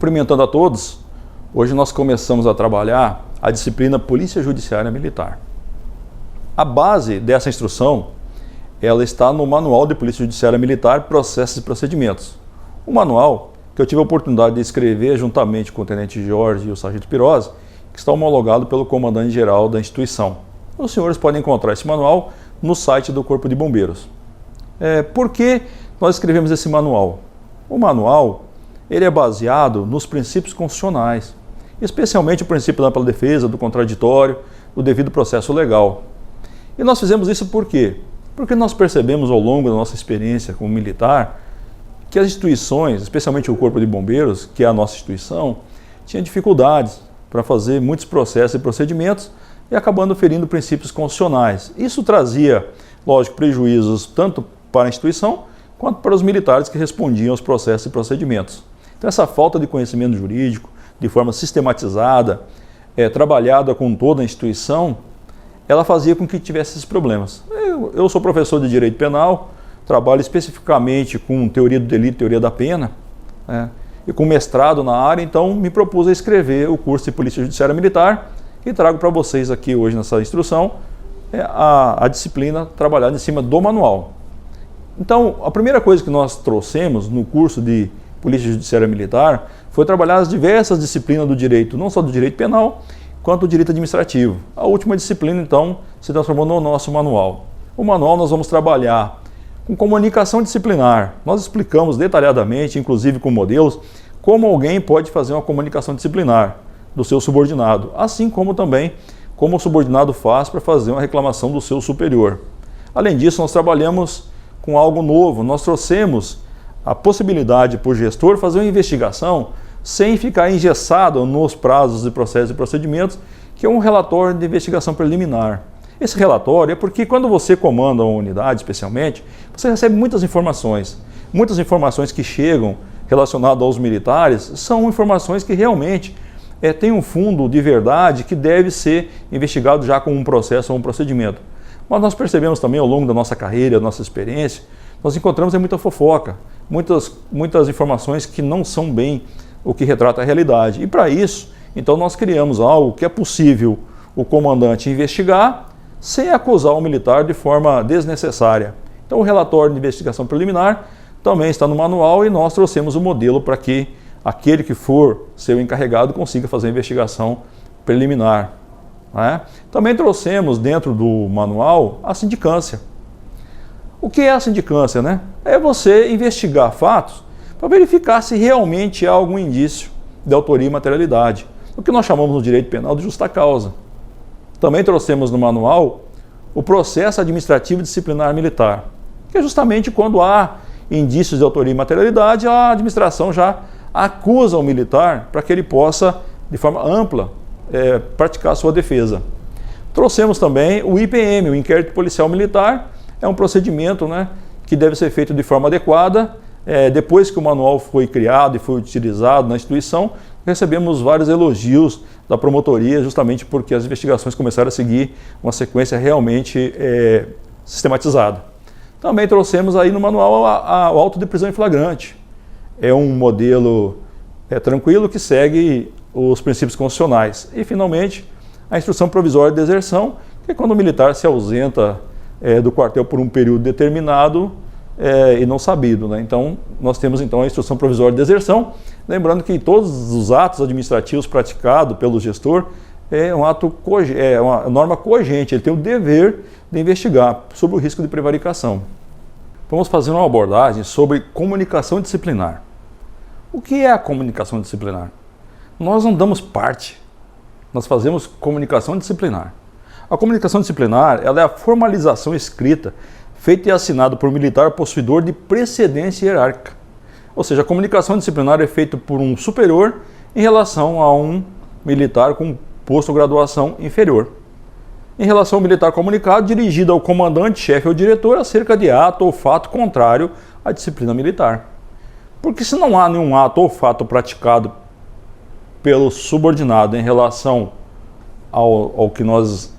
cumprimentando a todos. Hoje nós começamos a trabalhar a disciplina Polícia Judiciária Militar. A base dessa instrução, ela está no Manual de Polícia Judiciária Militar, Processos e Procedimentos. O manual que eu tive a oportunidade de escrever juntamente com o Tenente Jorge e o Sargento Pirosi, que está homologado pelo comandante-geral da instituição. Os senhores podem encontrar esse manual no site do Corpo de Bombeiros. Por que nós escrevemos esse manual? O manual ele é baseado nos princípios constitucionais, especialmente o princípio da ampla defesa, do contraditório, do devido processo legal. E nós fizemos isso por quê? Porque nós percebemos ao longo da nossa experiência como militar que as instituições, especialmente o Corpo de Bombeiros, que é a nossa instituição, tinha dificuldades para fazer muitos processos e procedimentos e acabando ferindo princípios constitucionais. Isso trazia, lógico, prejuízos tanto para a instituição quanto para os militares que respondiam aos processos e procedimentos. Então essa falta de conhecimento jurídico, de forma sistematizada, trabalhada com toda a instituição, ela fazia com que tivesse esses problemas. Eu sou professor de Direito Penal, trabalho especificamente com teoria do delito e teoria da pena, e com mestrado na área, então me propus a escrever o curso de Polícia Judiciária Militar e trago para vocês aqui hoje nessa instrução a disciplina trabalhada em cima do manual. Então, a primeira coisa que nós trouxemos no curso de Polícia Judiciária Militar foi trabalhar as diversas disciplinas do direito, não só do direito penal, quanto do direito administrativo. A última disciplina, então, se transformou no nosso manual. O manual nós vamos trabalhar com comunicação disciplinar. Nós explicamos detalhadamente, inclusive com modelos, como alguém pode fazer uma comunicação disciplinar do seu subordinado, assim como também como o subordinado faz para fazer uma reclamação do seu superior. Além disso, nós trabalhamos com algo novo. Nós trouxemos a possibilidade para o gestor fazer uma investigação sem ficar engessado nos prazos de processos e procedimentos, que é um relatório de investigação preliminar. Esse relatório é porque quando você comanda uma unidade, especialmente, você recebe muitas informações que chegam relacionadas aos militares, são informações que realmente têm um fundo de verdade que deve ser investigado já com um processo ou um procedimento. Mas nós percebemos também ao longo da nossa carreira, da nossa experiência, nós encontramos muita fofoca, muitas informações que não são bem o que retrata a realidade. E para isso, então nós criamos algo que é possível o comandante investigar sem acusar o militar de forma desnecessária. Então o relatório de investigação preliminar também está no manual e nós trouxemos o modelo para que aquele que for seu encarregado consiga fazer a investigação preliminar. Também trouxemos dentro do manual a sindicância. O que é a sindicância? É você investigar fatos para verificar se realmente há algum indício de autoria e materialidade, o que nós chamamos no direito penal de justa causa. Também trouxemos no manual o processo administrativo disciplinar militar, que é justamente quando há indícios de autoria e materialidade, a administração já acusa o militar para que ele possa, de forma ampla, praticar a sua defesa. Trouxemos também o IPM, o Inquérito Policial Militar, é um procedimento que deve ser feito de forma adequada. Depois que o manual foi criado e foi utilizado na instituição, recebemos vários elogios da promotoria, justamente porque as investigações começaram a seguir uma sequência realmente sistematizada. Também trouxemos aí no manual o auto de prisão em flagrante. É um modelo tranquilo que segue os princípios constitucionais. E, finalmente, a instrução provisória de deserção, que é quando o militar se ausenta do quartel por um período determinado e não sabido. Então, nós temos então a instrução provisória de deserção, lembrando que todos os atos administrativos praticados pelo gestor é uma norma cogente, ele tem o dever de investigar sobre o risco de prevaricação. Vamos fazer uma abordagem sobre comunicação disciplinar. O que é a comunicação disciplinar? Nós não damos parte, nós fazemos comunicação disciplinar. A comunicação disciplinar ela é a formalização escrita feita e assinada por militar possuidor de precedência hierárquica. Ou seja, a comunicação disciplinar é feita por um superior em relação a um militar com posto ou graduação inferior. Em relação ao militar comunicado, dirigido ao comandante, chefe ou diretor acerca de ato ou fato contrário à disciplina militar. Porque se não há nenhum ato ou fato praticado pelo subordinado em relação ao que nós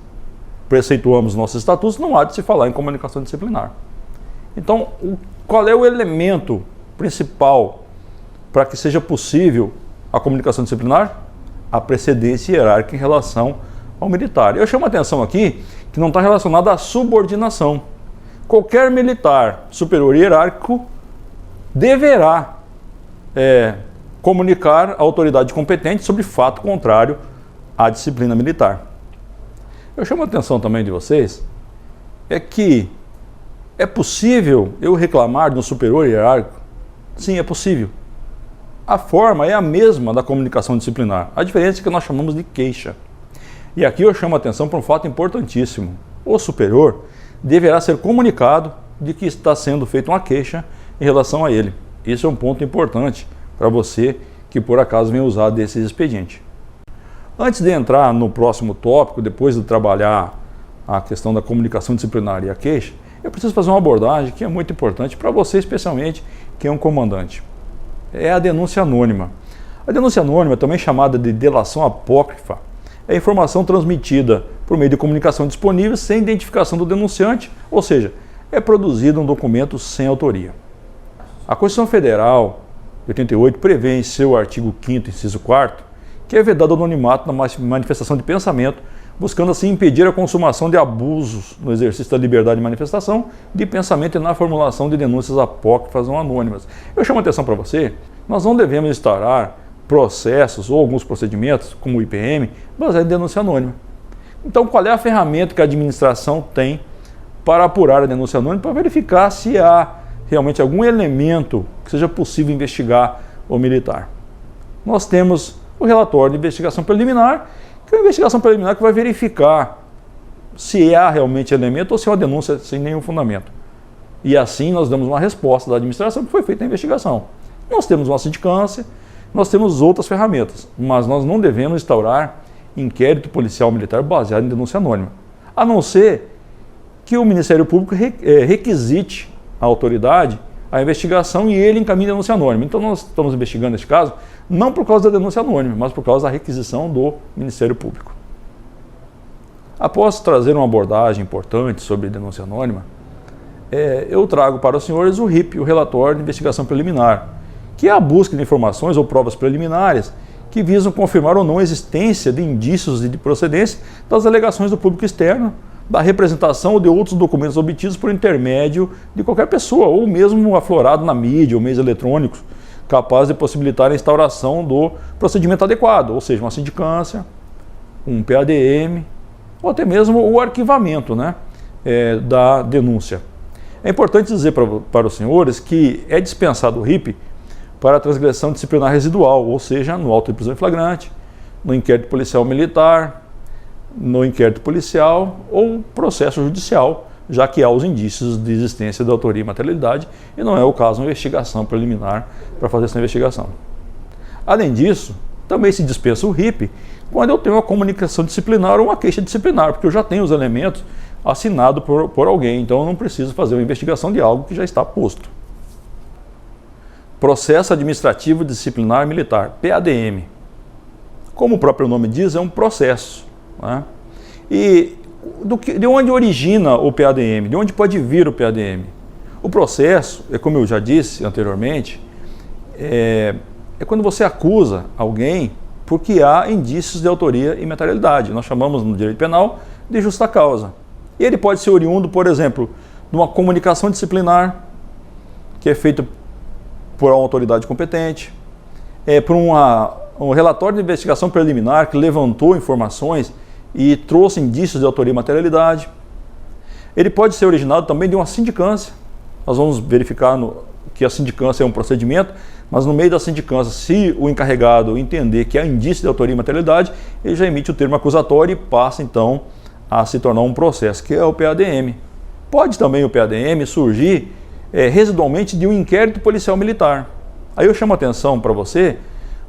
preceituamos nos nossos estatutos, não há de se falar em comunicação disciplinar. Então, qual é o elemento principal para que seja possível a comunicação disciplinar? A precedência hierárquica em relação ao militar. Eu chamo a atenção aqui que não está relacionada à subordinação. Qualquer militar superior hierárquico deverá comunicar à autoridade competente sobre fato contrário à disciplina militar. Eu chamo a atenção também de vocês que é possível eu reclamar de um superior hierárquico? Sim, é possível. A forma é a mesma da comunicação disciplinar. A diferença é que nós chamamos de queixa. E aqui eu chamo a atenção para um fato importantíssimo. O superior deverá ser comunicado de que está sendo feita uma queixa em relação a ele. Isso é um ponto importante para você que por acaso vem usar desse expediente. Antes de entrar no próximo tópico, depois de trabalhar a questão da comunicação disciplinar e a queixa, eu preciso fazer uma abordagem que é muito importante para você, especialmente que é um comandante. É a denúncia anônima. A denúncia anônima, também chamada de delação apócrifa, é a informação transmitida por meio de comunicação disponível sem identificação do denunciante, ou seja, é produzido um documento sem autoria. A Constituição Federal de 88 prevê em seu artigo 5º, inciso 4º, que é vedado o anonimato na manifestação de pensamento, buscando assim impedir a consumação de abusos no exercício da liberdade de manifestação, de pensamento e na formulação de denúncias apócrifas ou anônimas. Eu chamo a atenção para você, nós não devemos instaurar processos ou alguns procedimentos, como o IPM, baseado em denúncia anônima. Então, qual é a ferramenta que a administração tem para apurar a denúncia anônima, para verificar se há realmente algum elemento que seja possível investigar o militar? Nós temos o relatório de investigação preliminar, que é uma investigação preliminar que vai verificar se há realmente elemento ou se é uma denúncia sem nenhum fundamento. E assim nós damos uma resposta da administração que foi feita a investigação. Nós temos uma sindicância, nós temos outras ferramentas, mas nós não devemos instaurar inquérito policial militar baseado em denúncia anônima, a não ser que o Ministério Público requisite à autoridade a investigação e ele encaminhe a denúncia anônima. Então nós estamos investigando este caso não por causa da denúncia anônima, mas por causa da requisição do Ministério Público. Após trazer uma abordagem importante sobre denúncia anônima, eu trago para os senhores o RIP, o Relatório de Investigação Preliminar, que é a busca de informações ou provas preliminares que visam confirmar ou não a existência de indícios de procedência das alegações do público externo, da representação ou de outros documentos obtidos por intermédio de qualquer pessoa, ou mesmo aflorado na mídia ou meios eletrônicos, capaz de possibilitar a instauração do procedimento adequado, ou seja, uma sindicância, um PADM, ou até mesmo o arquivamento, da denúncia. É importante dizer para os senhores que é dispensado o RIP para a transgressão disciplinar residual, ou seja, no auto de prisão em flagrante, no inquérito policial militar, no inquérito policial ou processo judicial, já que há os indícios de existência da autoria e materialidade e não é o caso de uma investigação preliminar para fazer essa investigação. Além disso, também se dispensa o RIP quando eu tenho uma comunicação disciplinar ou uma queixa disciplinar, porque eu já tenho os elementos assinados por alguém, então eu não preciso fazer uma investigação de algo que já está posto. Processo Administrativo Disciplinar Militar, PADM. Como o próprio nome diz, é um processo. E de onde origina o PADM? De onde pode vir o PADM? O processo, como eu já disse anteriormente, é quando você acusa alguém porque há indícios de autoria e materialidade. Nós chamamos no direito penal de justa causa. E ele pode ser oriundo, por exemplo, de uma comunicação disciplinar que é feita por uma autoridade competente, por um relatório de investigação preliminar que levantou informações e trouxe indícios de autoria e materialidade. Ele pode ser originado também de uma sindicância. Nós vamos verificar que a sindicância é um procedimento, mas no meio da sindicância, se o encarregado entender que há indício de autoria e materialidade, ele já emite o termo acusatório e passa então a se tornar um processo, que é o PADM. Pode também o PADM surgir residualmente de um inquérito policial militar. Aí eu chamo a atenção para você,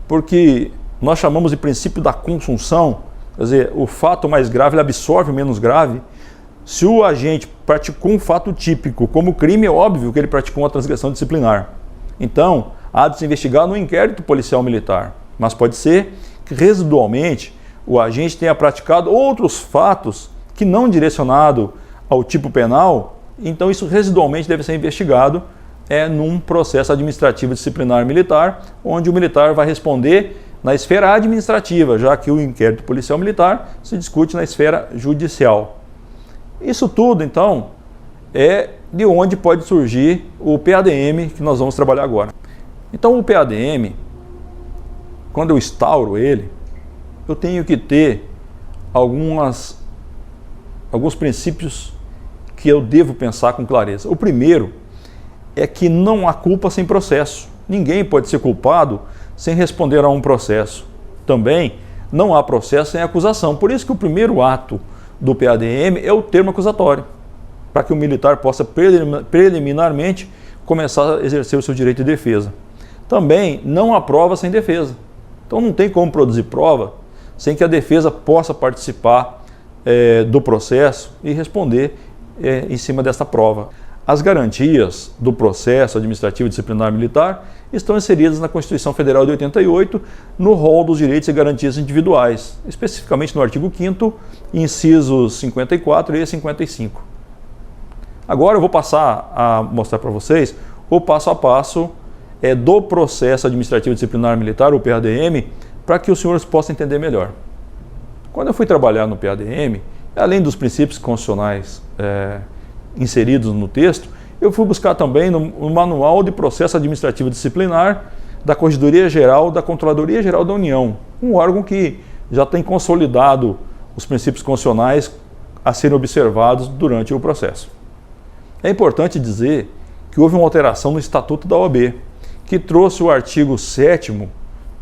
porque nós chamamos de princípio da consunção, quer dizer, o fato mais grave ele absorve o menos grave. Se o agente praticou um fato típico como crime, é óbvio que ele praticou uma transgressão disciplinar. Então, há de se investigar no inquérito policial militar, mas pode ser que residualmente o agente tenha praticado outros fatos que não direcionado ao tipo penal. Então isso residualmente deve ser investigado num processo administrativo disciplinar militar, onde o militar vai responder na esfera administrativa, já que o inquérito policial militar se discute na esfera judicial. Isso tudo, então, é de onde pode surgir o PADM que nós vamos trabalhar agora. Então, o PADM, quando eu instauro ele, eu tenho que ter alguns princípios que eu devo pensar com clareza. O primeiro é que não há culpa sem processo. Ninguém pode ser culpado sem responder a um processo. Também não há processo sem acusação. Por isso que o primeiro ato do PADM é o termo acusatório, para que o militar possa preliminarmente começar a exercer o seu direito de defesa. Também não há prova sem defesa. Então não tem como produzir prova sem que a defesa possa participar do processo e responder em cima dessa prova. As garantias do processo administrativo disciplinar militar estão inseridas na Constituição Federal de 88, no rol dos direitos e garantias individuais, especificamente no artigo 5º, incisos 54 e 55. Agora eu vou passar a mostrar para vocês o passo a passo do processo administrativo disciplinar militar, o PADM, para que os senhores possam entender melhor. Quando eu fui trabalhar no PADM, além dos princípios constitucionais inseridos no texto, eu fui buscar também no Manual de Processo Administrativo Disciplinar da Corregedoria Geral da Controladoria Geral da União, um órgão que já tem consolidado os princípios constitucionais a serem observados durante o processo. É importante dizer que houve uma alteração no Estatuto da OAB, que trouxe o artigo 7º,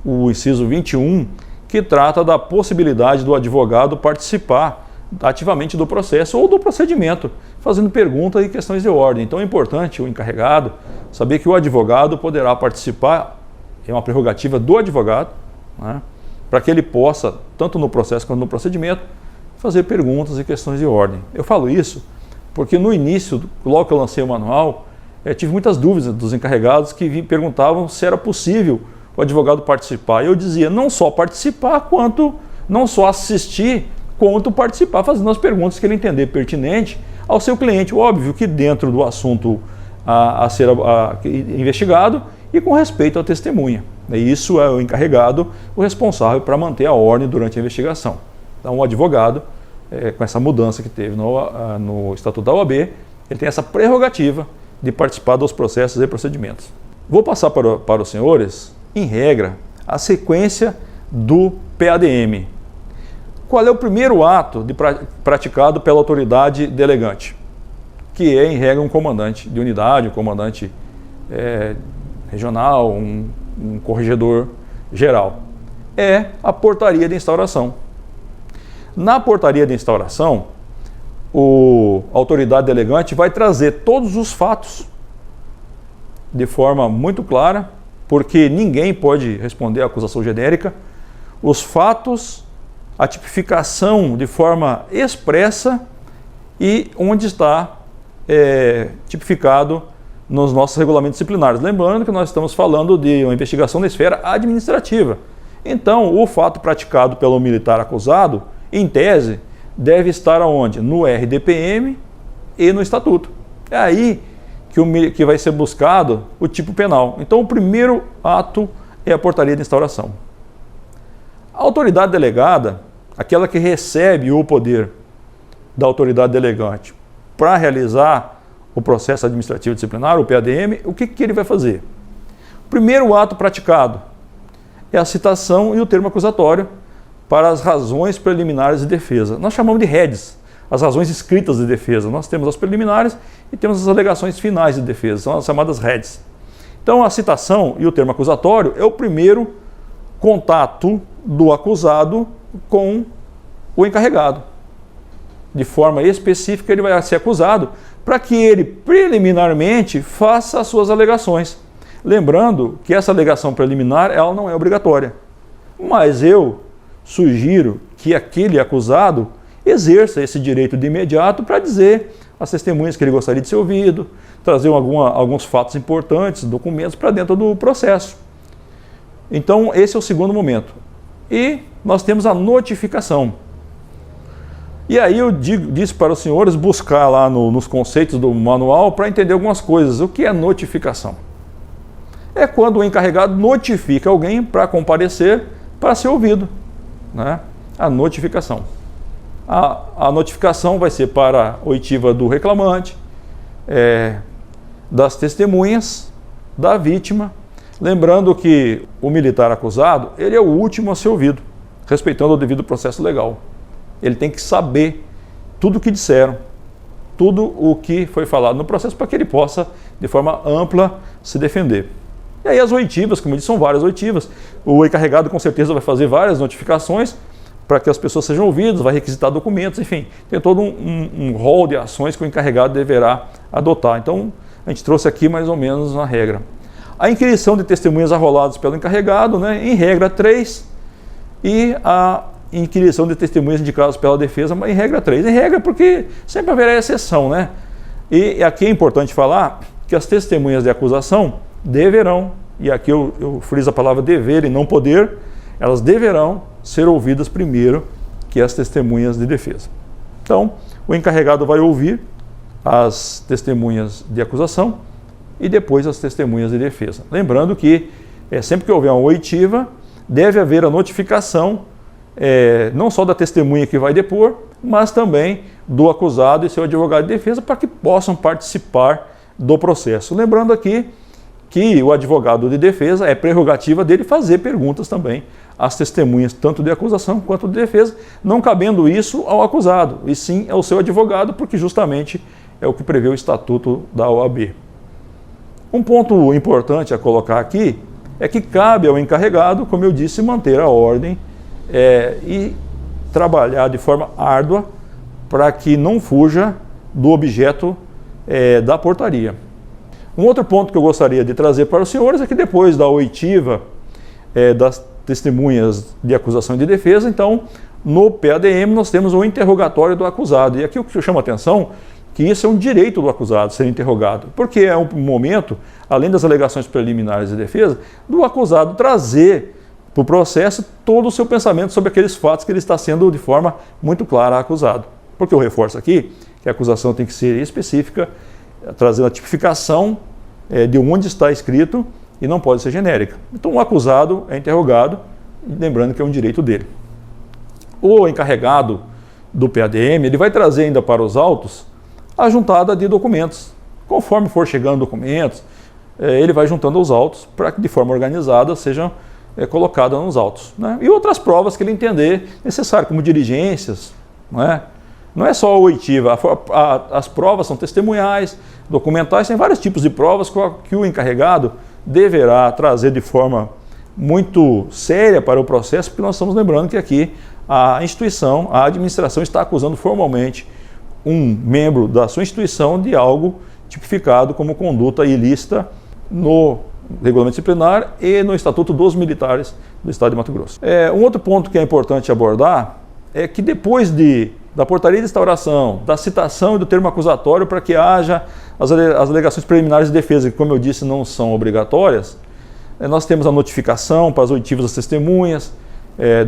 o inciso 21, que trata da possibilidade do advogado participar ativamente do processo ou do procedimento, fazendo perguntas e questões de ordem. Então é importante o encarregado saber que o advogado poderá participar, é uma prerrogativa do advogado, né, para que ele possa, tanto no processo quanto no procedimento, fazer perguntas e questões de ordem. Eu falo isso porque no início, logo que eu lancei o manual, tive muitas dúvidas dos encarregados que perguntavam se era possível o advogado participar. Eu dizia não só participar, quanto não só assistir, quanto participar, fazendo as perguntas que ele entender pertinente ao seu cliente. Óbvio que dentro do assunto a ser investigado e com respeito à testemunha. E isso é o encarregado, o responsável para manter a ordem durante a investigação. Então o advogado, com essa mudança que teve no Estatuto da OAB, ele tem essa prerrogativa de participar dos processos e procedimentos. Vou passar para os senhores, em regra, a sequência do PADM. Qual é o primeiro ato praticado pela autoridade delegante? Que é, em regra, um comandante de unidade, um comandante regional, um corregedor geral. É a portaria de instauração. Na portaria de instauração, a autoridade delegante vai trazer todos os fatos de forma muito clara, porque ninguém pode responder à acusação genérica, os fatos, a tipificação de forma expressa e onde está tipificado nos nossos regulamentos disciplinares. Lembrando que nós estamos falando de uma investigação na esfera administrativa. Então, o fato praticado pelo militar acusado, em tese, deve estar onde? No RDPM e no Estatuto. É aí que vai ser buscado o tipo penal. Então, o primeiro ato é a portaria de instauração. A autoridade delegada, aquela que recebe o poder da autoridade delegante para realizar o processo administrativo disciplinar, o PADM, o que ele vai fazer? O primeiro ato praticado é a citação e o termo acusatório para as razões preliminares de defesa. Nós chamamos de REDs, as razões escritas de defesa. Nós temos as preliminares e temos as alegações finais de defesa, são as chamadas REDs. Então, a citação e o termo acusatório é o primeiro contato do acusado com o encarregado. De forma específica, ele vai ser acusado para que ele preliminarmente faça as suas alegações. Lembrando que essa alegação preliminar ela não é obrigatória, mas eu sugiro que aquele acusado exerça esse direito de imediato para dizer as testemunhas que ele gostaria de ser ouvido, trazer alguns fatos importantes, documentos para dentro do processo. Então, esse é o segundo momento. E nós temos a notificação. E aí eu disse para os senhores buscar lá nos conceitos do manual para entender algumas coisas. O que é notificação? É quando o encarregado notifica alguém para comparecer para ser ouvido, né? A notificação. A notificação vai ser para a oitiva do reclamante, das testemunhas, da vítima, lembrando que o militar acusado, ele é o último a ser ouvido, respeitando o devido processo legal. Ele tem que saber tudo o que disseram, tudo o que foi falado no processo, para que ele possa, de forma ampla, se defender. E aí as oitivas, como eu disse, são várias oitivas. O encarregado com certeza vai fazer várias notificações para que as pessoas sejam ouvidas, vai requisitar documentos, enfim, tem todo um rol de ações que o encarregado deverá adotar. Então, a gente trouxe aqui mais ou menos uma regra. A inquirição de testemunhas arroladas pelo encarregado, né, em regra 3, e a inquirição de testemunhas indicadas pela defesa, mas em regra 3. Em regra porque sempre haverá exceção, né? E aqui é importante falar que as testemunhas de acusação deverão, e aqui eu friso a palavra dever e não poder, elas deverão ser ouvidas primeiro que as testemunhas de defesa. Então, o encarregado vai ouvir as testemunhas de acusação e depois as testemunhas de defesa. Lembrando que sempre que houver uma oitiva, deve haver a notificação não só da testemunha que vai depor, mas também do acusado e seu advogado de defesa para que possam participar do processo. Lembrando aqui que o advogado de defesa é prerrogativa dele fazer perguntas também às testemunhas, tanto de acusação quanto de defesa, não cabendo isso ao acusado, e sim ao seu advogado, porque justamente é o que prevê o Estatuto da OAB. Um ponto importante a colocar aqui é que cabe ao encarregado, como eu disse, manter a ordem e trabalhar de forma árdua para que não fuja do objeto da portaria. Um outro ponto que eu gostaria de trazer para os senhores é que depois da oitiva das testemunhas de acusação e de defesa, então, no PADM nós temos o interrogatório do acusado. E aqui o que eu chamo a atenção que isso é um direito do acusado ser interrogado, porque é um momento, além das alegações preliminares de defesa, do acusado trazer para o processo todo o seu pensamento sobre aqueles fatos que ele está sendo de forma muito clara acusado. Porque eu reforço aqui que a acusação tem que ser específica, trazendo a tipificação de onde está escrito e não pode ser genérica. Então o acusado é interrogado, lembrando que é um direito dele. O encarregado do PADM, ele vai trazer ainda para os autos a juntada de documentos. Conforme for chegando documentos, ele vai juntando os autos para que de forma organizada sejam colocadas nos autos, né? E outras provas que ele entender necessário, como diligências, não é só a oitiva, as provas são testemunhais, documentais, tem vários tipos de provas que o encarregado deverá trazer de forma muito séria para o processo, porque nós estamos lembrando que aqui a instituição, a administração está acusando formalmente um membro da sua instituição de algo tipificado como conduta ilícita no regulamento disciplinar e no Estatuto dos Militares do Estado de Mato Grosso. Um outro ponto que é importante abordar é que depois da portaria de instauração, da citação e do termo acusatório para que haja as alegações preliminares de defesa, que, como eu disse, não são obrigatórias, nós temos a notificação para as oitivas das testemunhas,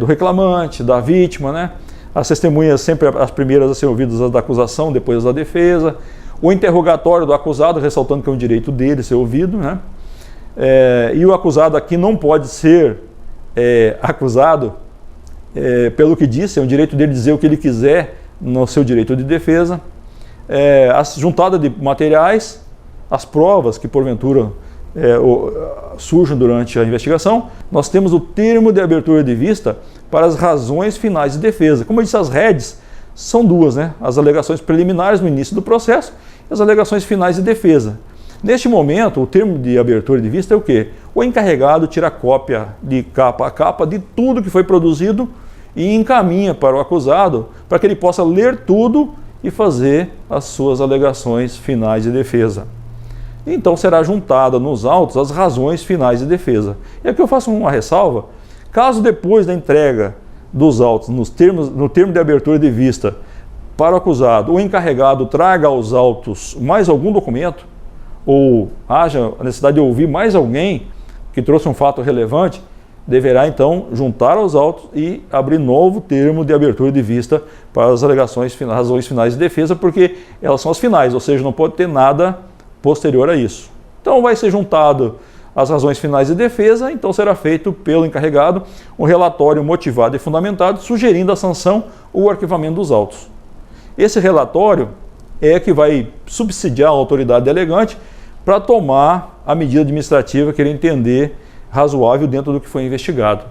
do reclamante, da vítima, né? As testemunhas sempre as primeiras a serem ouvidas, as da acusação, depois as da defesa, o interrogatório do acusado, ressaltando que é um direito dele ser ouvido, né? E o acusado aqui não pode ser acusado pelo que disse, é um direito dele dizer o que ele quiser no seu direito de defesa. A juntada de materiais, as provas que porventura surjam durante a investigação, nós temos o termo de abertura de vista para as razões finais de defesa. Como eu disse, as redes são duas, né? As alegações preliminares no início do processo e as alegações finais de defesa. Neste momento, o termo de abertura de vista é o quê? O encarregado tira cópia de capa a capa de tudo que foi produzido e encaminha para o acusado para que ele possa ler tudo e fazer as suas alegações finais de defesa. Então será juntada nos autos as razões finais de defesa. E aqui eu faço uma ressalva: caso depois da entrega dos autos, no termo de abertura de vista para o acusado, o encarregado traga aos autos mais algum documento, ou haja a necessidade de ouvir mais alguém que trouxe um fato relevante, deverá então juntar aos autos e abrir novo termo de abertura de vista para as alegações finais, razões finais de defesa, porque elas são as finais, ou seja, não pode ter nada posterior a isso. Então vai ser juntado as razões finais de defesa, então será feito pelo encarregado um relatório motivado e fundamentado, sugerindo a sanção ou o arquivamento dos autos. Esse relatório é que vai subsidiar a autoridade delegante para tomar a medida administrativa que ele entender razoável dentro do que foi investigado.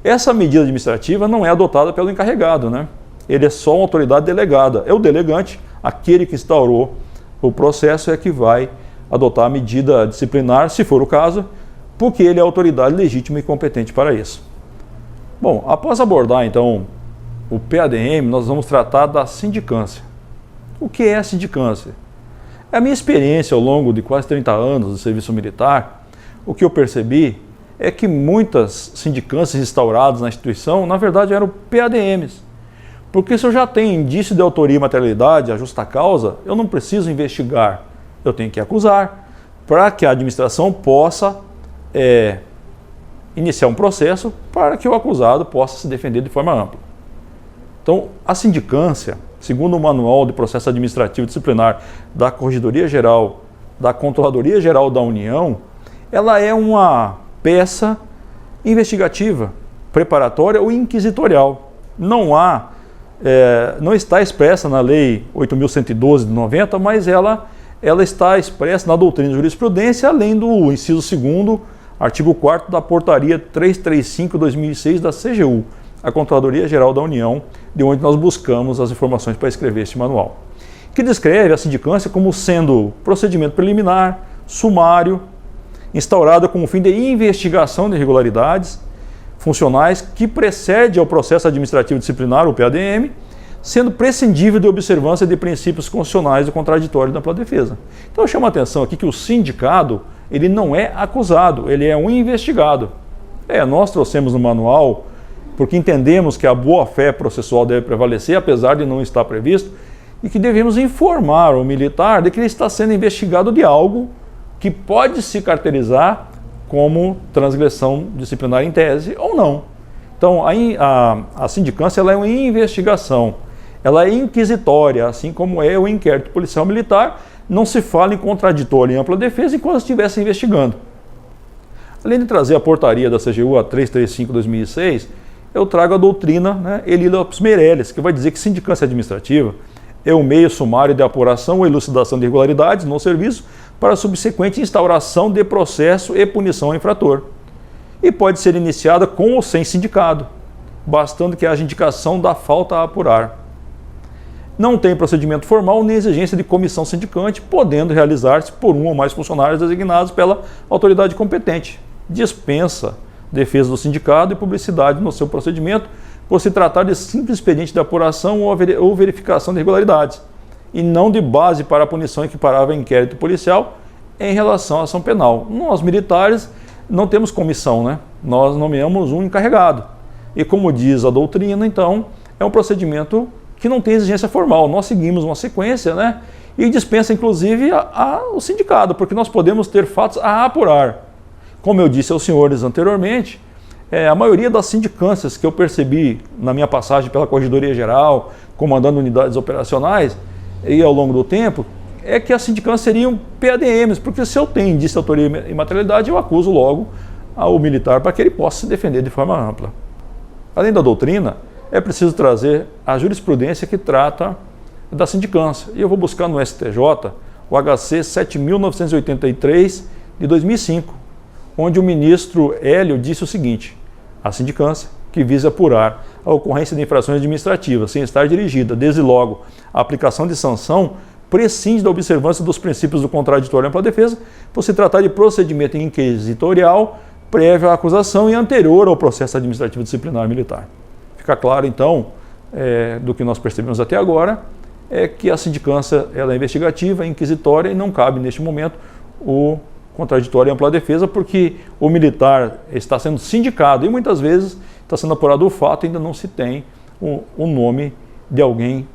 Essa medida administrativa não é adotada pelo encarregado, né? Ele é só uma autoridade delegada. É o delegante, aquele que instaurou o processo, é que vai adotar a medida disciplinar, se for o caso, porque ele é a autoridade legítima e competente para isso. Bom, após abordar então o PADM, nós vamos tratar da sindicância. O que é a sindicância? A minha experiência ao longo de quase 30 anos de serviço militar, o que eu percebi é que muitas sindicâncias instauradas na instituição, na verdade, eram PADMs. Porque se eu já tenho indício de autoria e materialidade, a justa causa, eu não preciso investigar, eu tenho que acusar, para que a administração possa iniciar um processo para que o acusado possa se defender de forma ampla. Então, a sindicância, segundo o Manual de Processo Administrativo Disciplinar da Corregedoria Geral, da Controladoria Geral da União, ela é uma peça investigativa, preparatória ou inquisitorial. Não está expressa na Lei 8.112 de 90, mas ela está expressa na doutrina de jurisprudência, além do inciso 2º, artigo 4º da Portaria 335/2006 da CGU, a Controladoria Geral da União, de onde nós buscamos as informações para escrever este manual, que descreve a sindicância como sendo procedimento preliminar, sumário, instaurada com o fim de investigação de irregularidades funcionais que precede ao processo administrativo disciplinar, o PADM, sendo prescindível de observância de princípios constitucionais do contraditório da ampla defesa. Então eu chamo a atenção aqui que o sindicado, ele não é acusado, ele é um investigado. Nós trouxemos no manual porque entendemos que a boa-fé processual deve prevalecer, apesar de não estar previsto, e que devemos informar o militar de que ele está sendo investigado de algo que pode se caracterizar como transgressão disciplinar em tese ou não. Então, a sindicância ela é uma investigação, ela é inquisitória, assim como é o inquérito policial militar, não se fala em contraditório em ampla defesa enquanto estivesse investigando. Além de trazer a portaria da CGU, a 335/2006, eu trago a doutrina, Eli Lopes Meirelles, que vai dizer que sindicância administrativa é o meio sumário de apuração ou elucidação de irregularidades no serviço para a subsequente instauração de processo e punição ao infrator. E pode ser iniciada com ou sem sindicado, bastando que haja indicação da falta a apurar. Não tem procedimento formal nem exigência de comissão sindicante, podendo realizar-se por um ou mais funcionários designados pela autoridade competente. Dispensa defesa do sindicado e publicidade no seu procedimento, por se tratar de simples expediente de apuração ou verificação de irregularidades, e não de base para a punição equiparável a inquérito policial em relação à ação penal. Nós, militares, não temos comissão, Nós nomeamos um encarregado. E como diz a doutrina, então, é um procedimento que não tem exigência formal. Nós seguimos uma sequência, e dispensa, inclusive, o sindicado, porque nós podemos ter fatos a apurar. Como eu disse aos senhores anteriormente, a maioria das sindicâncias que eu percebi na minha passagem pela Corregedoria Geral, comandando unidades operacionais, e ao longo do tempo, é que as sindicâncias seriam PADMs, porque se eu tenho indício de autoria e materialidade, eu acuso logo ao militar para que ele possa se defender de forma ampla. Além da doutrina, é preciso trazer a jurisprudência que trata da sindicância. E eu vou buscar no STJ o HC 7.983 de 2005, onde o ministro Hélio disse o seguinte: a sindicância, que visa apurar a ocorrência de infrações administrativas sem estar dirigida, desde logo, à aplicação de sanção, prescinde da observância dos princípios do contraditório e ampla defesa, por se tratar de procedimento inquisitorial prévio à acusação e anterior ao processo administrativo disciplinar militar. Fica claro, então, do que nós percebemos até agora, é que a sindicância ela é investigativa, inquisitória e não cabe, neste momento, o contraditório e ampla defesa, porque o militar está sendo sindicado e muitas vezes está sendo apurado o fato e ainda não se tem o nome de alguém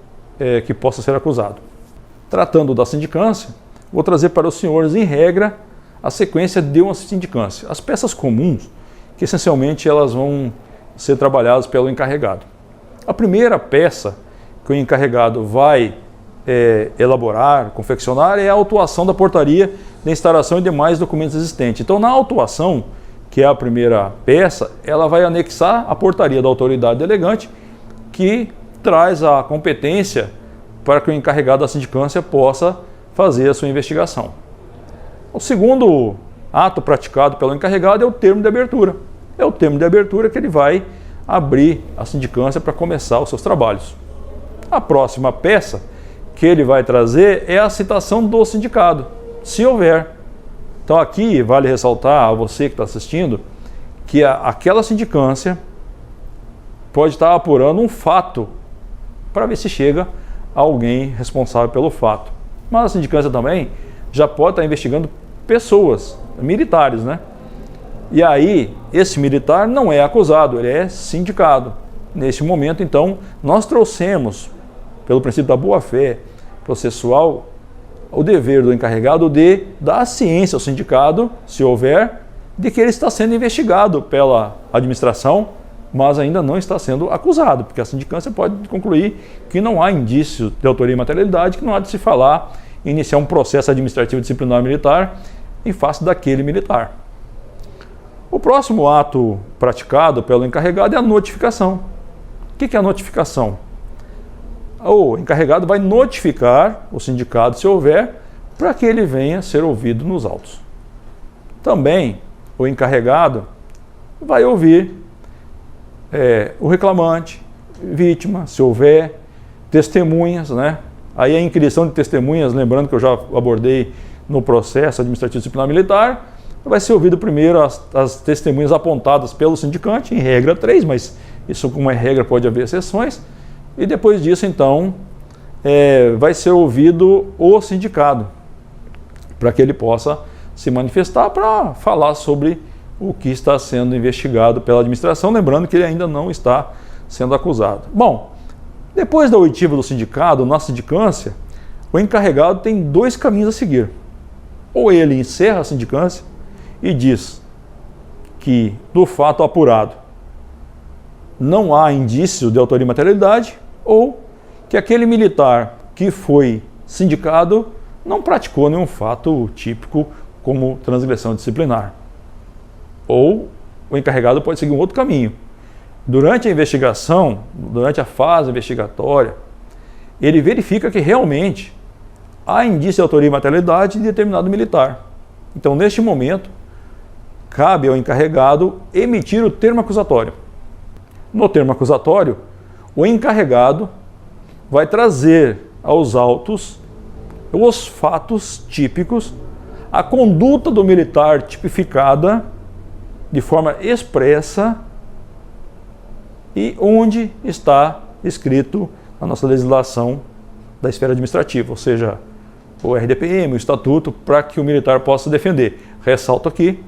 que possa ser acusado. Tratando da sindicância, vou trazer para os senhores, em regra, a sequência de uma sindicância. As peças comuns, que essencialmente elas vão ser trabalhadas pelo encarregado. A primeira peça que o encarregado vai elaborar, confeccionar, é a autuação da portaria de instauração e demais documentos existentes. Então, na autuação, que é a primeira peça, ela vai anexar a portaria da autoridade delegante, que traz a competência para que o encarregado da sindicância possa fazer a sua investigação. O segundo ato praticado pelo encarregado é o termo de abertura. É o termo de abertura que ele vai abrir a sindicância para começar os seus trabalhos. A próxima peça que ele vai trazer é a citação do sindicado, se houver. Então aqui vale ressaltar a você que está assistindo que aquela sindicância pode estar apurando um fato para ver se chega alguém responsável pelo fato. Mas a sindicância também já pode estar investigando pessoas, militares, né? E aí, esse militar não é acusado, ele é sindicado. Neste momento, então, nós trouxemos, pelo princípio da boa-fé processual, o dever do encarregado de dar ciência ao sindicado, se houver, de que ele está sendo investigado pela administração, mas ainda não está sendo acusado, porque a sindicância pode concluir que não há indício de autoria e materialidade, que não há de se falar em iniciar um processo administrativo disciplinar militar em face daquele militar. O próximo ato praticado pelo encarregado é a notificação. O que é a notificação? O encarregado vai notificar o sindicado, se houver, para que ele venha ser ouvido nos autos. Também o encarregado vai ouvir o reclamante, vítima, se houver, testemunhas, né? Aí a inquirição de testemunhas, lembrando que eu já abordei no processo administrativo disciplinar militar, vai ser ouvido primeiro as testemunhas apontadas pelo sindicante, em regra 3, mas isso como é regra pode haver exceções, e depois disso então vai ser ouvido o sindicado, para que ele possa se manifestar para falar sobre o que está sendo investigado pela administração, lembrando que ele ainda não está sendo acusado. Bom, depois da oitiva do sindicado, na sindicância, o encarregado tem dois caminhos a seguir. Ou ele encerra a sindicância e diz que do fato apurado não há indício de autoria e materialidade, ou que aquele militar que foi sindicado não praticou nenhum fato típico como transgressão disciplinar. Ou o encarregado pode seguir um outro caminho. Durante a investigação, durante a fase investigatória, ele verifica que realmente há indício de autoria e materialidade de determinado militar. Então, neste momento, cabe ao encarregado emitir o termo acusatório. No termo acusatório, o encarregado vai trazer aos autos os fatos típicos, a conduta do militar tipificada de forma expressa e onde está escrito na nossa legislação da esfera administrativa, ou seja, o RDPM, o Estatuto, para que o militar possa defender. Ressalto aqui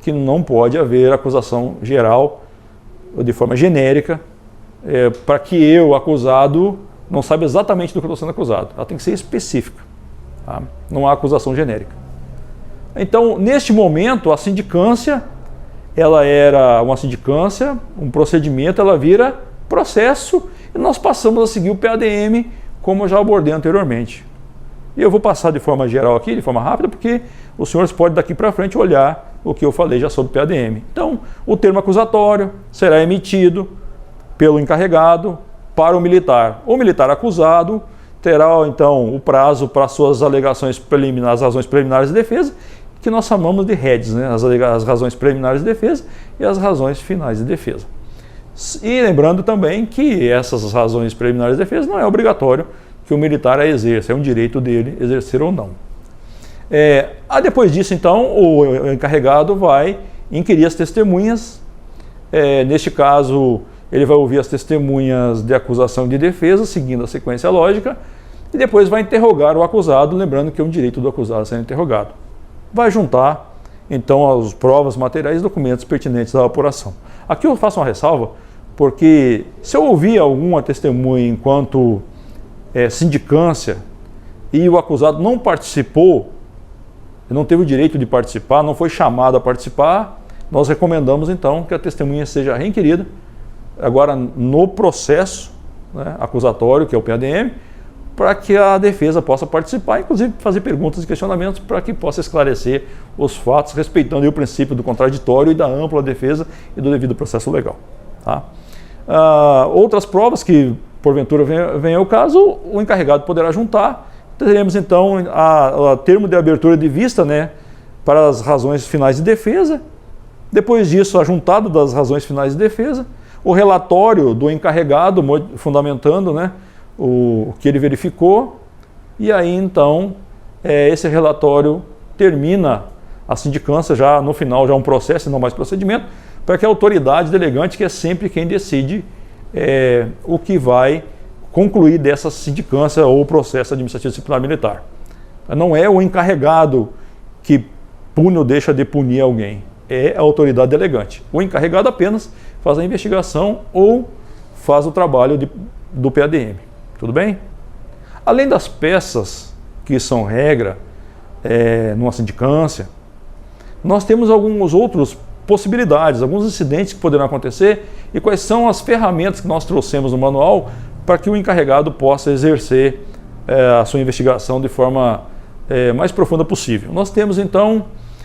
que não pode haver acusação geral ou de forma genérica, para que eu, acusado, não saiba exatamente do que eu estou sendo acusado. Ela tem que ser específica. Tá? Não há acusação genérica. Então, neste momento, a sindicância, ela era uma sindicância, um procedimento, ela vira processo e nós passamos a seguir o PADM, como eu já abordei anteriormente. E eu vou passar de forma geral aqui, de forma rápida, porque os senhores podem daqui para frente olhar o que eu falei já sobre o PADM. Então, o termo acusatório será emitido pelo encarregado para o militar. O militar acusado terá, então, o prazo para suas alegações preliminares, razões preliminares de defesa, que nós chamamos de REDs, né? As razões preliminares de defesa e as razões finais de defesa. E lembrando também que essas razões preliminares de defesa não é obrigatório que o militar a exerça, é um direito dele exercer ou não. Depois disso, então, o encarregado vai inquirir as testemunhas. Neste caso, ele vai ouvir as testemunhas de acusação e de defesa, seguindo a sequência lógica, e depois vai interrogar o acusado, lembrando que é um direito do acusado a ser interrogado. Vai juntar, então, as provas materiais e documentos pertinentes à apuração. Aqui eu faço uma ressalva, porque se eu ouvir alguma testemunha enquanto sindicância e o acusado não participou, não teve o direito de participar, não foi chamado a participar, nós recomendamos então que a testemunha seja reinquirida, agora no processo, né, acusatório, que é o PADM, para que a defesa possa participar, inclusive fazer perguntas e questionamentos para que possa esclarecer os fatos, respeitando o princípio do contraditório e da ampla defesa e do devido processo legal. Tá? Outras provas que, porventura, venha ao caso, o encarregado poderá juntar. Teremos, então, a termo de abertura de vista, né, para as razões finais de defesa. Depois disso, a juntada das razões finais de defesa, o relatório do encarregado, fundamentando, né, o que ele verificou, e aí então esse relatório termina a sindicância, já no final, já um processo e não mais procedimento, para que a autoridade delegante, que é sempre quem decide o que vai concluir dessa sindicância ou processo administrativo disciplinar militar. Não é o encarregado que pune ou deixa de punir alguém, é a autoridade delegante. O encarregado apenas faz a investigação ou faz o trabalho do PADM. Tudo bem? Além das peças que são regra numa sindicância, nós temos algumas outras possibilidades, alguns incidentes que poderão acontecer e quais são as ferramentas que nós trouxemos no manual para que o encarregado possa exercer a sua investigação de forma mais profunda possível. Nós temos então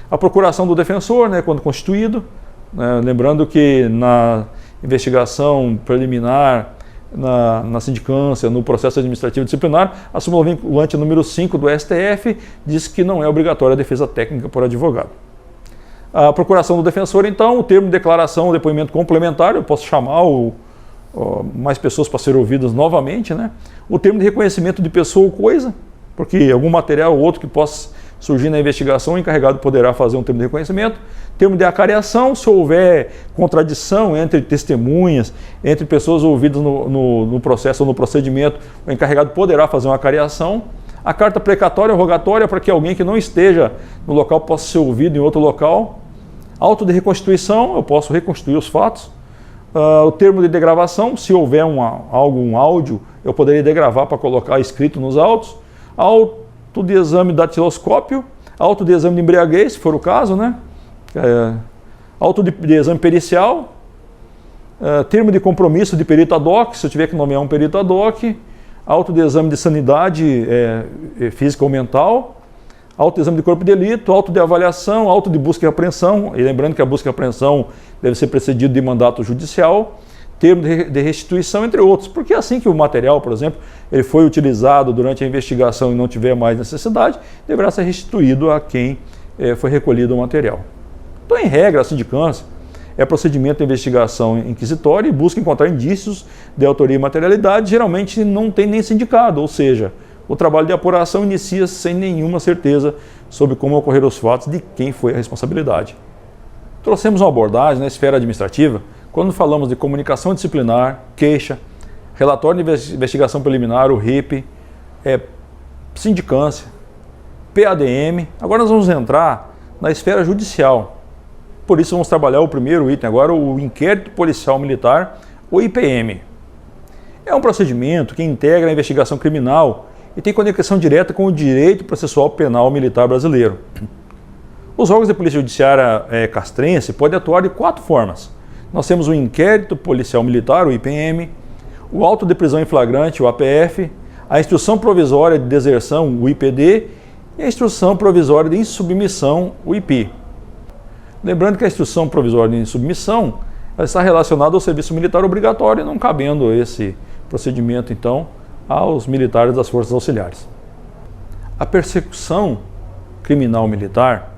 a procuração do defensor, né, quando constituído, né, lembrando que na investigação preliminar, na sindicância, no processo administrativo disciplinar, a súmula vinculante número 5 do STF diz que não é obrigatória a defesa técnica por advogado. A procuração do defensor, então, o termo de declaração, o depoimento complementar, eu posso chamar mais pessoas para serem ouvidas novamente, né? O termo de reconhecimento de pessoa ou coisa, porque algum material ou outro que possa surgir na investigação, o encarregado poderá fazer um termo de reconhecimento. Termo de acareação, se houver contradição entre testemunhas, entre pessoas ouvidas no processo ou no procedimento, o encarregado poderá fazer uma acareação. A carta precatória ou rogatória, para que alguém que não esteja no local possa ser ouvido em outro local. Auto de reconstituição, eu posso reconstituir os fatos. O termo de degravação, se houver um áudio, eu poderia degravar para colocar escrito nos autos. Auto de exame datiloscópio, auto de exame de embriaguez, se for o caso, né? Auto de exame pericial, termo de compromisso de perito ad hoc, se eu tiver que nomear um perito ad hoc, auto de exame de sanidade física ou mental, auto de exame de corpo de delito, auto de avaliação, auto de busca e apreensão, e lembrando que a busca e apreensão deve ser precedido de mandato judicial, termo de restituição, entre outros, porque assim que o material, por exemplo, ele foi utilizado durante a investigação e não tiver mais necessidade, deverá ser restituído a quem foi recolhido o material. Então, em regra, a sindicância é procedimento de investigação inquisitória e busca encontrar indícios de autoria e materialidade, geralmente não tem nem sindicado, ou seja, o trabalho de apuração inicia sem nenhuma certeza sobre como ocorreram os fatos, de quem foi a responsabilidade. Trouxemos uma abordagem na esfera administrativa quando falamos de comunicação disciplinar, queixa, relatório de investigação preliminar, o RIP, sindicância, PADM. Agora nós vamos entrar na esfera judicial. Por isso vamos trabalhar o primeiro item agora, o inquérito policial militar, o IPM. É um procedimento que integra a investigação criminal e tem conexão direta com o direito processual penal militar brasileiro. Os órgãos de polícia judiciária castrense podem atuar de 4 formas. Nós temos o inquérito policial militar, o IPM, o auto de prisão em flagrante, o APF, a instrução provisória de deserção, o IPD, e a instrução provisória de insubmissão, o IP. Lembrando que a instrução provisória de insubmissão está relacionada ao serviço militar obrigatório, não cabendo esse procedimento, então, aos militares das forças auxiliares. A persecução criminal militar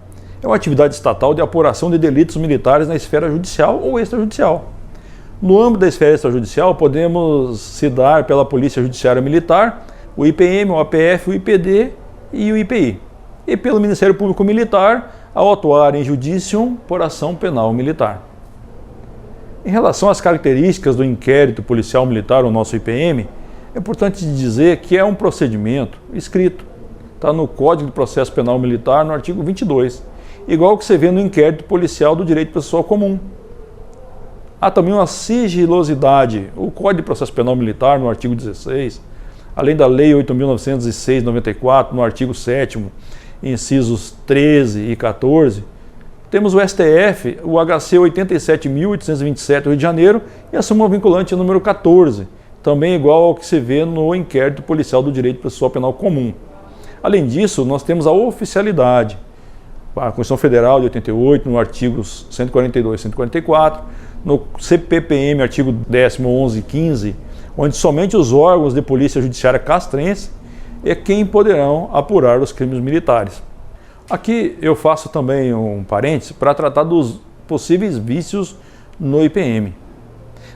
é uma atividade estatal de apuração de delitos militares na esfera judicial ou extrajudicial. No âmbito da esfera extrajudicial, podemos se dar pela Polícia Judiciária Militar, o IPM, o APF, o IPD e o IPI. E pelo Ministério Público Militar, ao atuar em judicium por ação penal militar. Em relação às características do inquérito policial militar, o nosso IPM, é importante dizer que é um procedimento escrito. Está no Código de Processo Penal Militar, no artigo 22. Igual que você vê no inquérito policial do direito processual comum. Há também uma sigilosidade. O Código de Processo Penal Militar, no artigo 16, além da Lei 8.906/94, no artigo 7º, incisos 13 e 14, temos o STF, o HC 87.827 do Rio de Janeiro e a súmula vinculante número 14, também igual ao que se vê no inquérito policial do direito processual penal comum. Além disso, nós temos a oficialidade. A Constituição Federal de 88, no artigos 142 e 144, no CPPM, artigo 10º, 11 e 15, onde somente os órgãos de polícia judiciária castrense é quem poderão apurar os crimes militares. Aqui eu faço também um parênteses para tratar dos possíveis vícios no IPM.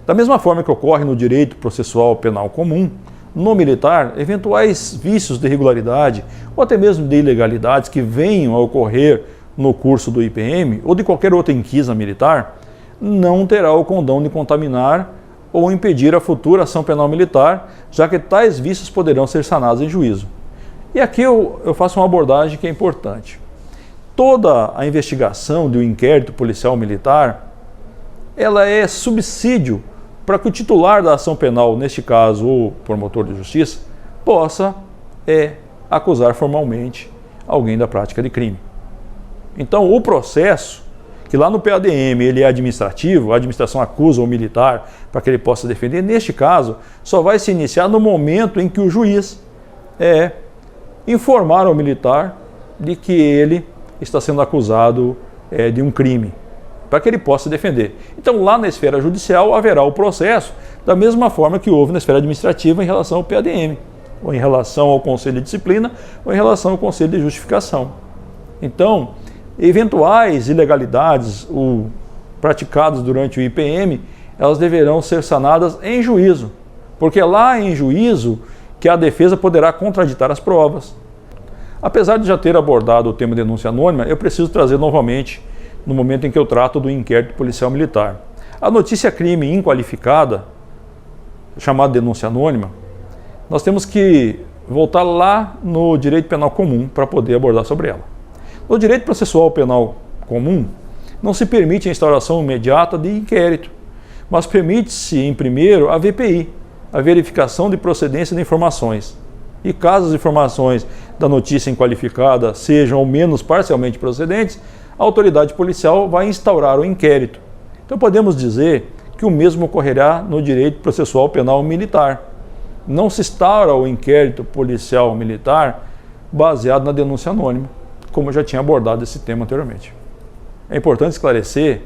Da mesma forma que ocorre no direito processual penal comum, no militar, eventuais vícios de irregularidade ou até mesmo de ilegalidades que venham a ocorrer no curso do IPM ou de qualquer outra inquisa militar, não terá o condão de contaminar ou impedir a futura ação penal militar, já que tais vícios poderão ser sanados em juízo. E aqui eu faço uma abordagem que é importante. Toda a investigação de um inquérito policial militar, ela é subsídio para que o titular da ação penal, neste caso o promotor de justiça, possa acusar formalmente alguém da prática de crime. Então o processo, que lá no PADM ele é administrativo, a administração acusa o militar para que ele possa defender, neste caso só vai se iniciar no momento em que o juiz informar ao militar de que ele está sendo acusado de um crime, para que ele possa defender. Então, lá na esfera judicial haverá o processo da mesma forma que houve na esfera administrativa em relação ao PADM, ou em relação ao Conselho de Disciplina, ou em relação ao Conselho de Justificação. Então, eventuais ilegalidades praticadas durante o IPM, elas deverão ser sanadas em juízo, porque é lá em juízo que a defesa poderá contraditar as provas. Apesar de já ter abordado o tema denúncia anônima, eu preciso trazer novamente no momento em que eu trato do inquérito policial militar. A notícia crime inqualificada, chamada denúncia anônima, nós temos que voltar lá no direito penal comum para poder abordar sobre ela. No direito processual penal comum, não se permite a instauração imediata de inquérito, mas permite-se, em primeiro, a VPI, a verificação de procedência de informações. E caso as informações da notícia inqualificada sejam ao menos parcialmente procedentes, a autoridade policial vai instaurar o inquérito. Então podemos dizer que o mesmo ocorrerá no direito processual penal militar. Não se instaura o inquérito policial militar baseado na denúncia anônima, como eu já tinha abordado esse tema anteriormente. É importante esclarecer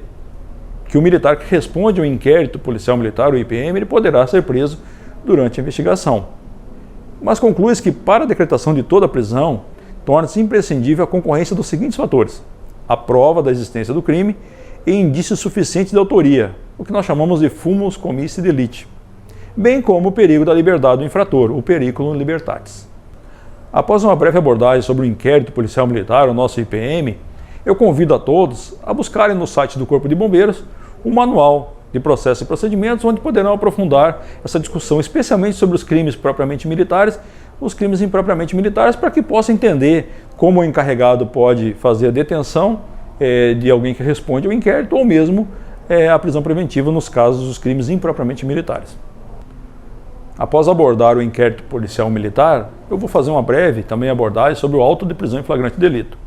que o militar que responde ao inquérito policial militar, o IPM, ele poderá ser preso durante a investigação. Mas conclui-se que para a decretação de toda a prisão, torna-se imprescindível a concorrência dos seguintes fatores: a prova da existência do crime e indícios suficientes de autoria, o que nós chamamos de fumus commissi delicti, bem como o perigo da liberdade do infrator, o periculum libertatis. Após uma breve abordagem sobre o inquérito policial militar, o nosso IPM, eu convido a todos a buscarem no site do Corpo de Bombeiros o manual de processos e procedimentos, onde poderão aprofundar essa discussão, especialmente sobre os crimes propriamente militares, os crimes impropriamente militares, para que possa entender como o encarregado pode fazer a detenção de alguém que responde ao inquérito, ou mesmo a prisão preventiva nos casos dos crimes impropriamente militares. Após abordar o inquérito policial militar, eu vou fazer uma breve também abordagem sobre o auto de prisão em flagrante delito.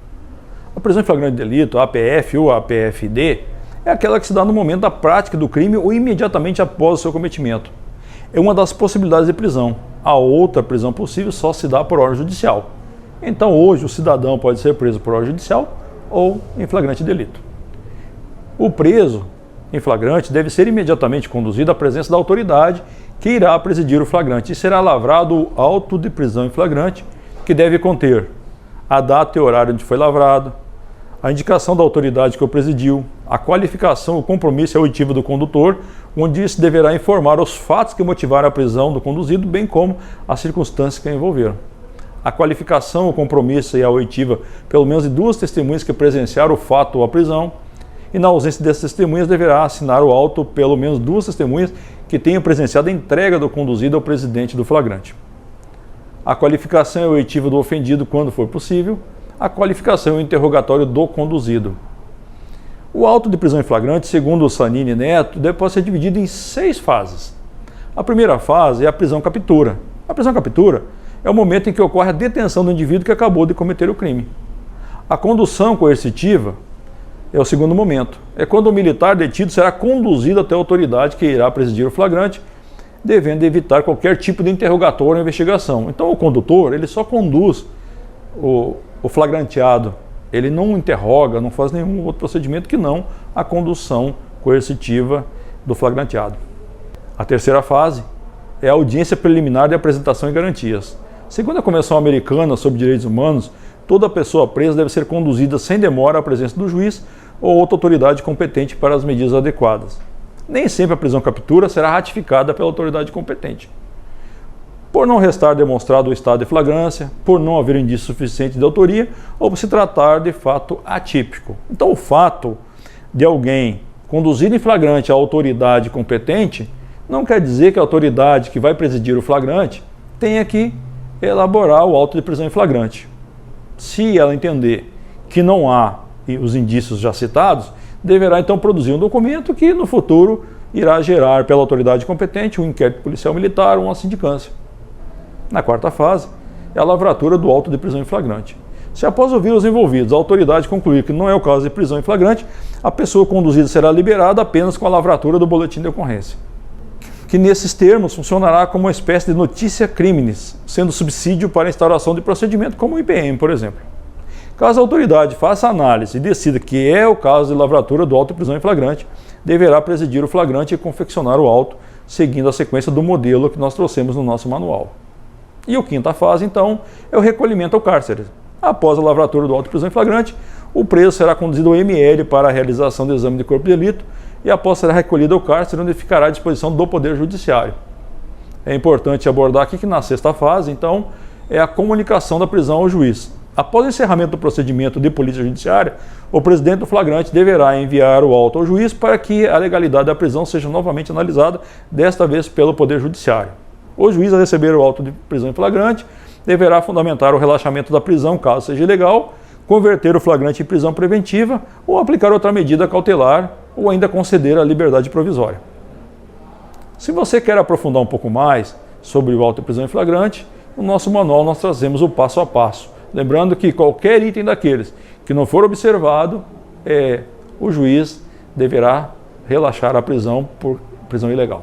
A prisão em flagrante delito, a APF ou a APFD, é aquela que se dá no momento da prática do crime ou imediatamente após o seu cometimento. É uma das possibilidades de prisão. A outra prisão possível só se dá por ordem judicial. Então hoje o cidadão pode ser preso por ordem judicial ou em flagrante delito. O preso em flagrante deve ser imediatamente conduzido à presença da autoridade que irá presidir o flagrante e será lavrado o auto de prisão em flagrante, que deve conter a data e horário onde foi lavrado, a indicação da autoridade que o presidiu, a qualificação, o compromisso auditivo do condutor, onde se deverá informar os fatos que motivaram a prisão do conduzido, bem como as circunstâncias que a envolveram. A qualificação, o compromisso e a oitiva, pelo menos de duas testemunhas que presenciaram o fato ou a prisão, e na ausência dessas testemunhas deverá assinar o auto pelo menos duas testemunhas que tenham presenciado a entrega do conduzido ao presidente do flagrante. A qualificação e a oitiva do ofendido quando for possível, a qualificação e o interrogatório do conduzido. O auto de prisão em flagrante, segundo o Sanini Neto, pode ser dividido em 6 fases. A primeira fase é a prisão-captura. A prisão-captura é o momento em que ocorre a detenção do indivíduo que acabou de cometer o crime. A condução coercitiva é o segundo momento. É quando o militar detido será conduzido até a autoridade que irá presidir o flagrante, devendo evitar qualquer tipo de interrogatório ou investigação. Então o condutor, ele só conduz o flagranteado, ele não interroga, não faz nenhum outro procedimento que não a condução coercitiva do flagranteado. A terceira fase é a audiência preliminar de apresentação e garantias. Segundo a Convenção Americana sobre Direitos Humanos, toda pessoa presa deve ser conduzida sem demora à presença do juiz ou outra autoridade competente para as medidas adequadas. Nem sempre a prisão-captura será ratificada pela autoridade competente. Por não restar demonstrado o estado de flagrância, por não haver indício suficiente de autoria ou por se tratar de fato atípico. Então o fato de alguém conduzido em flagrante à autoridade competente não quer dizer que a autoridade que vai presidir o flagrante tenha que elaborar o auto de prisão em flagrante. Se ela entender que não há os indícios já citados, deverá então produzir um documento que no futuro irá gerar pela autoridade competente um inquérito policial militar ou uma sindicância. Na quarta fase, é a lavratura do auto de prisão em flagrante. Se após ouvir os envolvidos a autoridade concluir que não é o caso de prisão em flagrante, a pessoa conduzida será liberada apenas com a lavratura do boletim de ocorrência, que nesses termos funcionará como uma espécie de notícia criminis, sendo subsídio para a instauração de procedimento como o IPM, por exemplo. Caso a autoridade faça análise e decida que é o caso de lavratura do auto de prisão em flagrante, deverá presidir o flagrante e confeccionar o auto, seguindo a sequência do modelo que nós trouxemos no nosso manual. E a quinta fase, então, é o recolhimento ao cárcere. Após a lavratura do auto de prisão em flagrante, o preso será conduzido ao ML para a realização do exame de corpo de delito e após será recolhido ao cárcere, onde ficará à disposição do Poder Judiciário. É importante abordar aqui que na sexta fase, então, é a comunicação da prisão ao juiz. Após o encerramento do procedimento de polícia judiciária, o presidente do flagrante deverá enviar o auto ao juiz para que a legalidade da prisão seja novamente analisada, desta vez pelo Poder Judiciário. O juiz, a receber o auto de prisão em flagrante, deverá fundamentar o relaxamento da prisão, caso seja ilegal, converter o flagrante em prisão preventiva ou aplicar outra medida cautelar ou ainda conceder a liberdade provisória. Se você quer aprofundar um pouco mais sobre o auto de prisão em flagrante, no nosso manual nós trazemos o passo a passo. Lembrando que qualquer item daqueles que não for observado, o juiz deverá relaxar a prisão por prisão ilegal.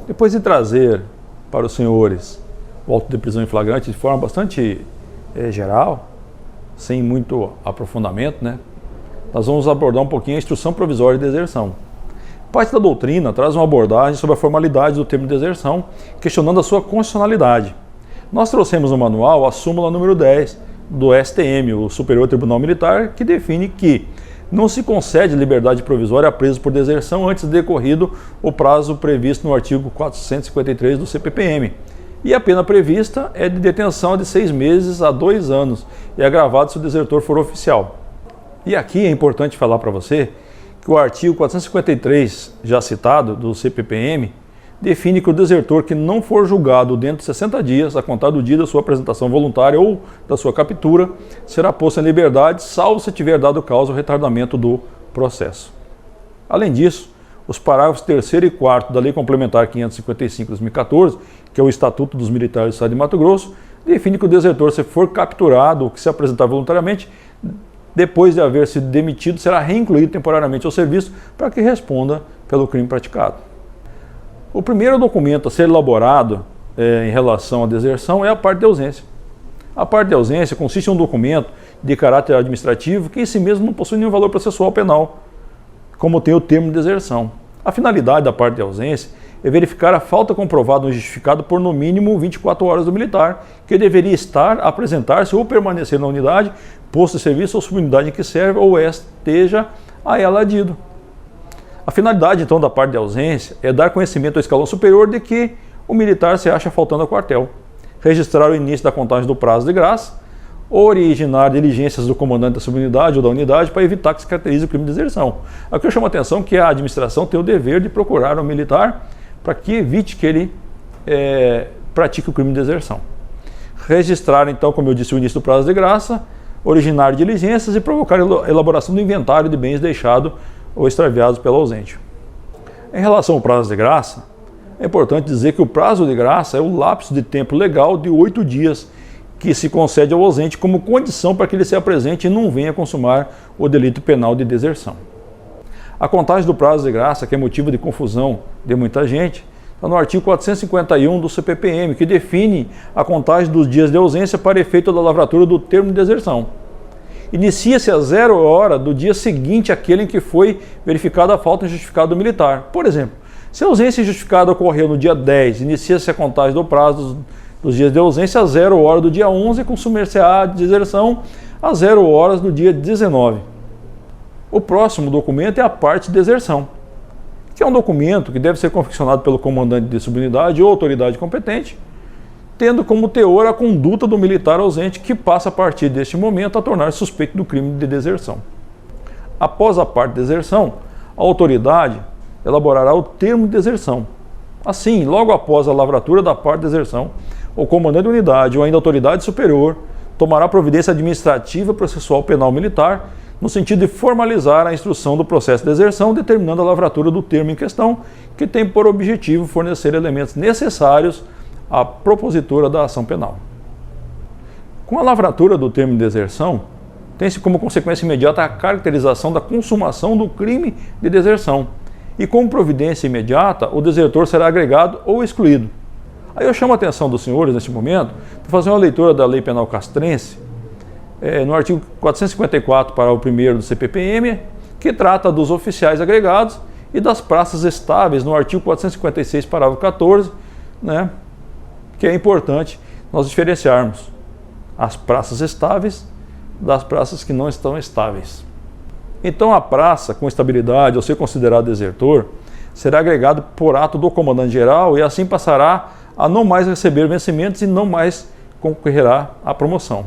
Depois de trazer para os senhores o auto de prisão em flagrante de forma bastante geral, sem muito aprofundamento, nós vamos abordar um pouquinho a instrução provisória de deserção. Parte da doutrina traz uma abordagem sobre a formalidade do termo de deserção, questionando a sua constitucionalidade. Nós trouxemos no manual a súmula número 10 do STM, o Superior Tribunal Militar, que define que não se concede liberdade provisória a preso por deserção antes de decorrido o prazo previsto no artigo 453 do CPPM. E a pena prevista é de detenção de 6 meses a 2 anos e agravado se o desertor for oficial. E aqui é importante falar para você que o artigo 453, já citado, do CPPM, define que o desertor que não for julgado dentro de 60 dias, a contar do dia da sua apresentação voluntária ou da sua captura, será posto em liberdade, salvo se tiver dado causa ao retardamento do processo. Além disso, os parágrafos 3º e 4º da Lei Complementar 555 de 2014, que é o Estatuto dos Militares do Estado de Mato Grosso, define que o desertor, se for capturado ou que se apresentar voluntariamente, depois de haver sido demitido, será reincluído temporariamente ao serviço para que responda pelo crime praticado. O primeiro documento a ser elaborado em relação à deserção é a parte de ausência. A parte de ausência consiste em um documento de caráter administrativo que em si mesmo não possui nenhum valor processual penal, como tem o termo de deserção. A finalidade da parte de ausência é verificar a falta comprovada ou justificada por no mínimo 24 horas do militar, que deveria estar, apresentar-se ou permanecer na unidade, posto de serviço ou subunidade em que serve ou esteja a ela adido. A finalidade, então, da parte de ausência é dar conhecimento ao escalão superior de que o militar se acha faltando ao quartel, registrar o início da contagem do prazo de graça, originar diligências do comandante da subunidade ou da unidade para evitar que se caracterize o crime de deserção. Aqui eu chamo a atenção que a administração tem o dever de procurar o militar para que evite que ele pratique o crime de deserção. Registrar, então, como eu disse, o início do prazo de graça, originar diligências e provocar a elaboração do inventário de bens deixados ou extraviados pelo ausente. Em relação ao prazo de graça, é importante dizer que o prazo de graça é o lapso de tempo legal de 8 dias que se concede ao ausente como condição para que ele se apresente e não venha consumar o delito penal de deserção. A contagem do prazo de graça, que é motivo de confusão de muita gente, Está no artigo 451 do CPPM, que define a contagem dos dias de ausência para efeito da lavratura do termo de deserção. Inicia-se a 0 hora do dia seguinte àquele em que foi verificada a falta injustificada do militar. Por exemplo, se a ausência injustificada ocorreu no dia 10, inicia-se a contagem do prazo dos dias de ausência a 0 hora do dia 11, consumir-se-á a deserção a 0 horas do dia 19. O próximo documento é a parte de deserção, que é um documento que deve ser confeccionado pelo comandante de subunidade ou autoridade competente, tendo como teor a conduta do militar ausente, que passa a partir deste momento a tornar-se suspeito do crime de deserção. Após a parte de deserção, a autoridade elaborará o termo de deserção. Assim, logo após a lavratura da parte de deserção, o comandante de unidade ou ainda a autoridade superior tomará providência administrativa, processual, penal, militar, no sentido de formalizar a instrução do processo de deserção, determinando a lavratura do termo em questão, que tem por objetivo fornecer elementos necessários à propositura da ação penal. Com a lavratura do termo de deserção, tem-se como consequência imediata a caracterização da consumação do crime de deserção, e como providência imediata, o desertor será agregado ou excluído. Aí eu chamo a atenção dos senhores, neste momento, para fazer uma leitura da Lei Penal Castrense, no artigo 454, parágrafo 1º do CPPM, que trata dos oficiais agregados, e das praças estáveis, no artigo 456, parágrafo 14, que é importante nós diferenciarmos as praças estáveis das praças que não estão estáveis. Então a praça com estabilidade, ao ser considerado desertor, será agregado por ato do comandante-geral e assim passará a não mais receber vencimentos e não mais concorrerá à promoção.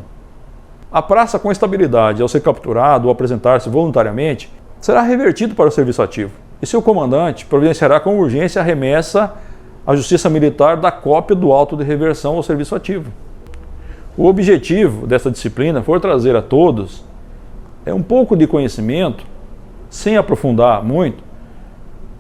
A praça com estabilidade, ao ser capturado ou apresentar-se voluntariamente, será revertido para o serviço ativo e seu comandante providenciará com urgência a remessa à Justiça Militar da cópia do auto de reversão ao serviço ativo. O objetivo dessa disciplina foi trazer a todos um pouco de conhecimento, sem aprofundar muito,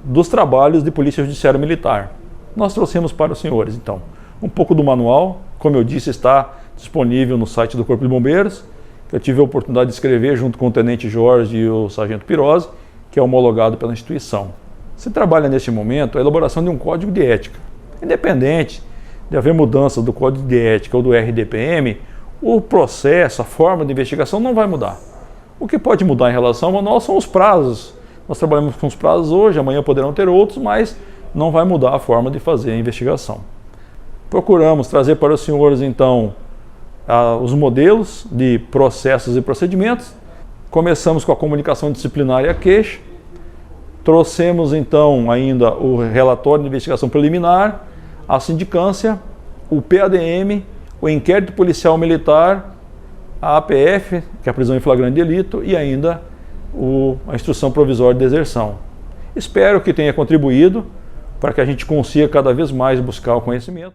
dos trabalhos de Polícia Judiciária Militar. Nós trouxemos para os senhores, então, um pouco do manual, como eu disse, está disponível no site do Corpo de Bombeiros, que eu tive a oportunidade de escrever junto com o Tenente Jorge e o Sargento Pirose, que é homologado pela instituição. Se trabalha neste momento a elaboração de um código de ética. Independente de haver mudança do código de ética ou do RDPM, o processo, a forma de investigação não vai mudar. O que pode mudar em relação ao manual são os prazos. Nós trabalhamos com os prazos hoje, amanhã poderão ter outros, mas não vai mudar a forma de fazer a investigação. Procuramos trazer para os senhores, então, os modelos de processos e procedimentos. Começamos com a comunicação disciplinar e a queixa. Trouxemos, então, ainda o relatório de investigação preliminar, a sindicância, o PADM, o inquérito policial militar, a APF, que é a prisão em flagrante delito, e ainda a instrução provisória de deserção. Espero que tenha contribuído para que a gente consiga cada vez mais buscar o conhecimento.